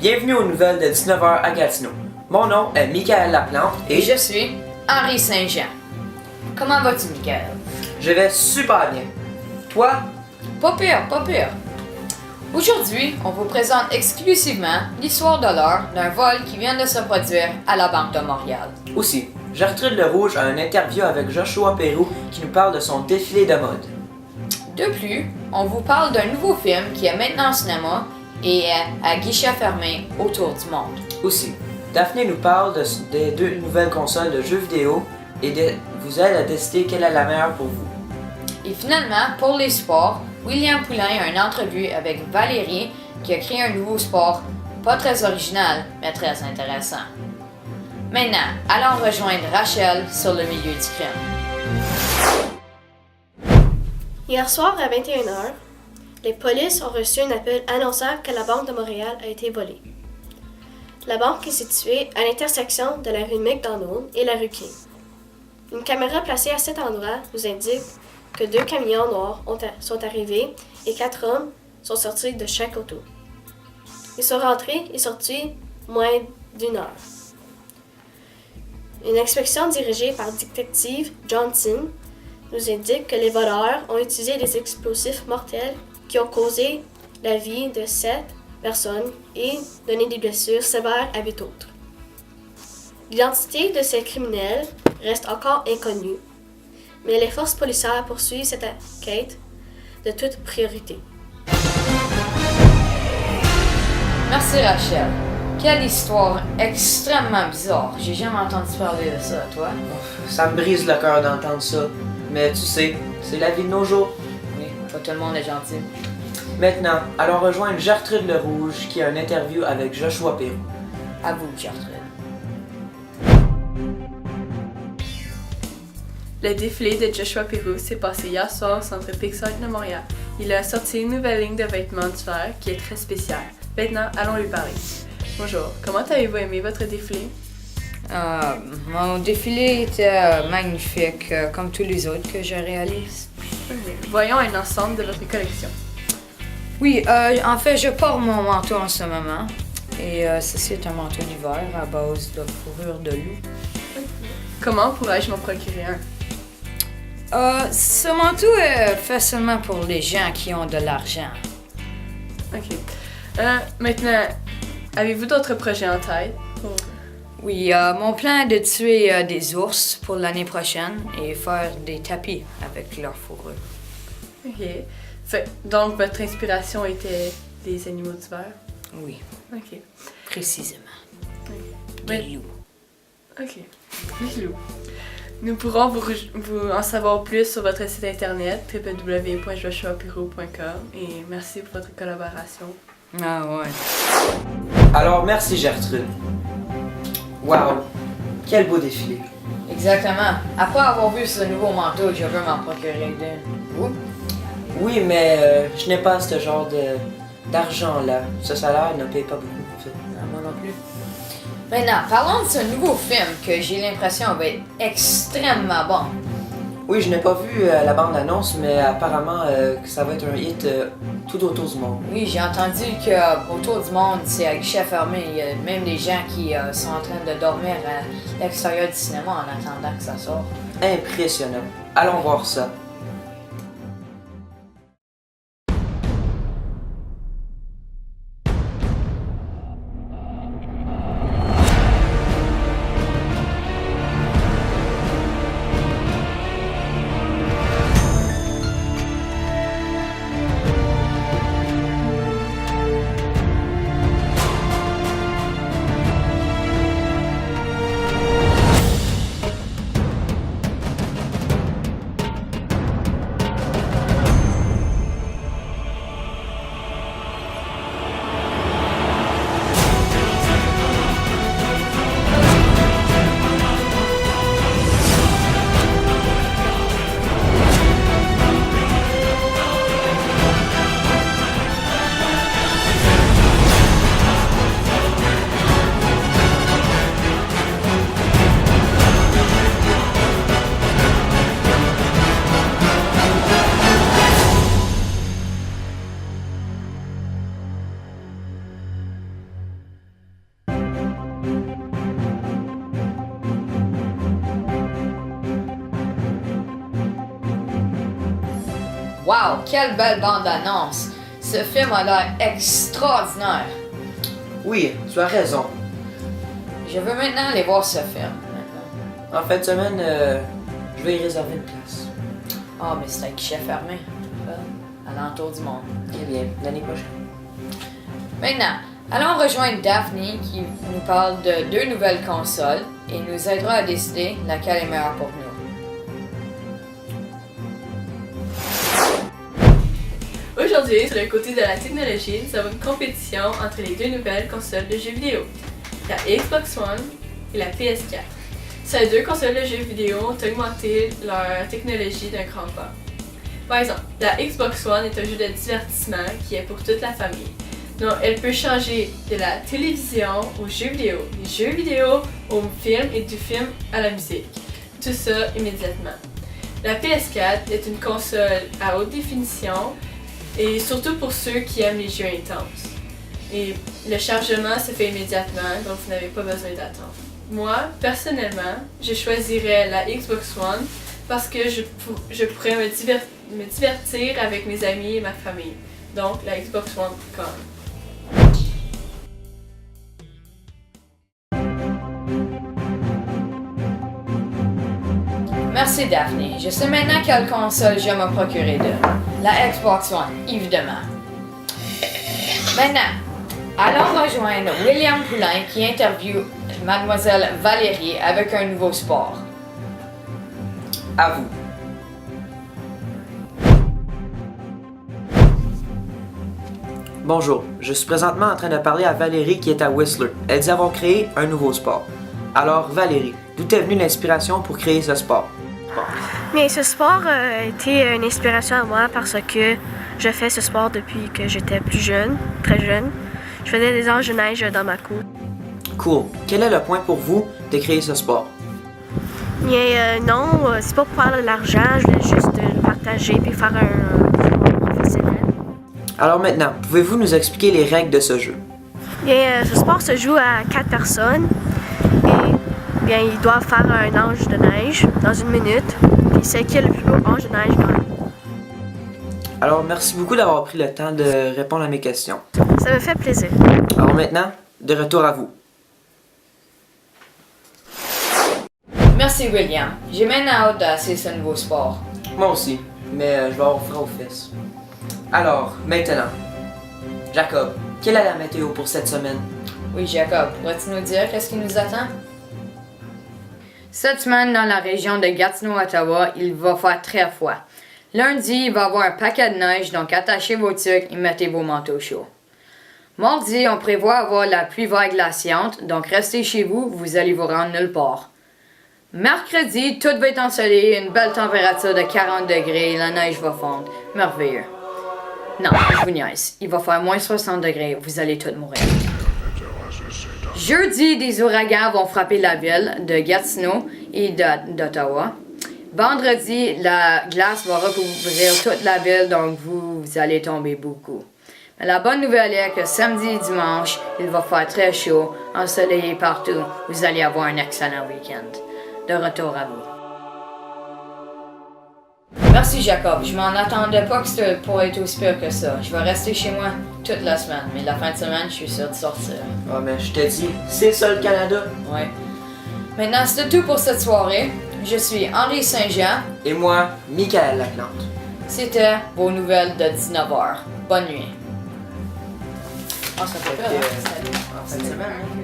Bienvenue aux nouvelles de 19h à Gatineau. Mon nom est Michael Laplante Et je suis Henri Saint-Jean. Comment vas-tu, Michael? Je vais super bien. Toi? Pas pire, pas pire. Aujourd'hui, on vous présente exclusivement l'histoire de l'heure d'un vol qui vient de se produire à la Banque de Montréal. Aussi, Gertrude Le Rouge a une interview avec Joshua Pérou qui nous parle de son défilé de mode. De plus, on vous parle d'un nouveau film qui est maintenant au cinéma et est à guichet fermé autour du monde. Aussi, Daphné nous parle des deux nouvelles consoles de jeux vidéo et vous aide à décider quelle est la meilleure pour vous. Et finalement, pour les sports, William Poulain a une entrevue avec Valérie qui a créé un nouveau sport pas très original, mais très intéressant. Maintenant, allons rejoindre Rachel sur le milieu du crime. Hier soir à 21h, les polices ont reçu un appel annonçant que la Banque de Montréal a été volée. La banque est située à l'intersection de la rue McDonald et la rue King. Une caméra placée à cet endroit nous indique que 2 camions noirs sont arrivés et 4 hommes sont sortis de chaque auto. Ils sont rentrés et sortis moins d'1 heure. Une inspection dirigée par détective Johnson nous indique que les voleurs ont utilisé des explosifs mortels qui ont causé la vie de 7 personnes et donné des blessures sévères à 8 autres. L'identité de ces criminels reste encore inconnue, mais les forces policières poursuivent cette enquête de toute priorité. Merci Rachel. Quelle histoire extrêmement bizarre. J'ai jamais entendu parler de ça, toi? Ça me brise le cœur d'entendre ça, mais tu sais, c'est la vie de nos jours. Oui, pas tout le monde est gentil. Maintenant, allons rejoindre Gertrude Le Rouge qui a une interview avec Joshua Pérou. À vous, Gertrude. Le défilé de Joshua Pérou s'est passé hier soir au Centre Pixar de Montréal. Il a sorti une nouvelle ligne de vêtements d'hiver qui est très spéciale. Maintenant, allons lui parler. Bonjour, comment avez-vous aimé votre défilé? Mon défilé était magnifique, comme tous les autres que je réalise. Voyons un ensemble de votre collection. Oui, en fait, je porte mon manteau en ce moment. Et ceci est un manteau d'hiver à base de fourrure de loup. Comment pourrais-je m'en procurer un? Ce manteau est fait seulement pour les gens qui ont de l'argent. Ok. Maintenant, avez-vous d'autres projets en tête? Oui, mon plan est de tuer des ours pour l'année prochaine et faire des tapis avec leur fourrure. Ok. Donc, votre inspiration était des animaux d'hiver? Oui, Ok. précisément. Okay. Des loups. Ok. Des loups. Nous pourrons vous en savoir plus sur votre site internet www.joshuapiro.com et merci pour votre collaboration. Ah ouais. Alors merci Gertrude. Wow, quel beau défilé. Exactement. Après avoir vu ce nouveau manteau, je veux m'en procurer d'un. Vous? Oui, mais je n'ai pas ce genre d'argent-là. Ce salaire ne paye pas beaucoup, en fait. Non, moi non plus. Maintenant, parlons de ce nouveau film que j'ai l'impression va être extrêmement bon. Oui, je n'ai pas vu la bande-annonce, mais apparemment que ça va être un hit tout autour du monde. Oui, j'ai entendu qu'autour du monde, c'est à guichet fermé. Il y a même des gens qui sont en train de dormir à l'extérieur du cinéma en attendant que ça sorte. Impressionnant. Allons voir ça. Wow, quelle belle bande-annonce! Ce film a l'air extraordinaire. Oui, tu as raison. Je veux maintenant aller voir ce film. En fin de semaine, je vais y réserver une place. Ah, mais c'est un guichet fermé. À l'entour du monde. Eh bien, l'année prochaine. Maintenant, allons rejoindre Daphne qui nous parle de 2 nouvelles consoles et nous aidera à décider laquelle est meilleure pour nous. Aujourd'hui, sur le côté de la technologie, nous avons une compétition entre les 2 nouvelles consoles de jeux vidéo, la Xbox One et la PS4. Ces 2 consoles de jeux vidéo ont augmenté leur technologie d'un grand pas. Par exemple, la Xbox One est un jeu de divertissement qui est pour toute la famille. Donc, elle peut changer de la télévision aux jeux vidéo, des jeux vidéo au film et du film à la musique. Tout ça immédiatement. La PS4 est une console à haute définition et surtout pour ceux qui aiment les jeux intenses. Et le chargement se fait immédiatement, donc vous n'avez pas besoin d'attendre. Moi, personnellement, je choisirais la Xbox One parce que je pourrais me divertir avec mes amis et ma famille. Donc, la Xbox One quand même. Merci Daphne. Je sais maintenant quelle console je vais me procurer de. La Xbox One, évidemment. Maintenant, allons rejoindre William Poulain qui interviewe Mademoiselle Valérie avec un nouveau sport. À vous. Bonjour, je suis présentement en train de parler à Valérie qui est à Whistler. Elle dit avoir créé un nouveau sport. Alors Valérie, d'où est venue l'inspiration pour créer ce sport? Mais ce sport a été une inspiration à moi parce que je fais ce sport depuis que j'étais plus jeune, très jeune. Je faisais des anges de neige dans ma cour. Cool. Quel est le point pour vous de créer ce sport? Mais non, c'est pas pour faire de l'argent, je voulais juste le partager puis faire un sport professionnel. Alors maintenant, pouvez-vous nous expliquer les règles de ce jeu? Bien, ce sport se joue à 4 personnes et bien, ils doivent faire un ange de neige dans 1 minute. Puis c'est qui a le plus beau ange de neige gagne. Alors merci beaucoup d'avoir pris le temps de répondre à mes questions. Ça me fait plaisir. Alors maintenant, de retour à vous. Merci William. J'ai maintenant hâte d'essayer ce nouveau sport. Moi aussi, mais je vais avoir froid aux fesses. Alors, maintenant, Jacob, quelle est la météo pour cette semaine? Oui Jacob, pourrais-tu nous dire qu'est-ce qui nous attend? Cette semaine, dans la région de Gatineau-Ottawa, il va faire très froid. Lundi, il va y avoir un paquet de neige, donc attachez vos tuques et mettez vos manteaux chauds. Mardi, on prévoit avoir la pluie glaciante, donc restez chez vous, vous allez vous rendre nulle part. Mercredi, tout va être ensoleillé, une belle température de 40 degrés, la neige va fondre. Merveilleux. Non, je vous niaise. Il va faire moins 60 degrés, vous allez tous mourir. Jeudi, des ouragans vont frapper la ville de Gatineau et d'Ottawa. Vendredi, la glace va recouvrir toute la ville, donc vous allez tomber beaucoup. Mais la bonne nouvelle est que samedi et dimanche, il va faire très chaud, ensoleillé partout. Vous allez avoir un excellent week-end. De retour à vous. Merci Jacob, je m'en attendais pas que c'était pour être aussi pire que ça. Je vais rester chez moi toute la semaine, mais la fin de semaine, je suis sûre de sortir. Ah, mais je te dis, c'est ça le Canada. Ouais. Maintenant, c'est tout pour cette soirée. Je suis Henri Saint-Jean. Et moi, Michael Laplante. C'était vos nouvelles de 19h. Bonne nuit. Ah, ça fait peur, hein? En fin de semaine, hein?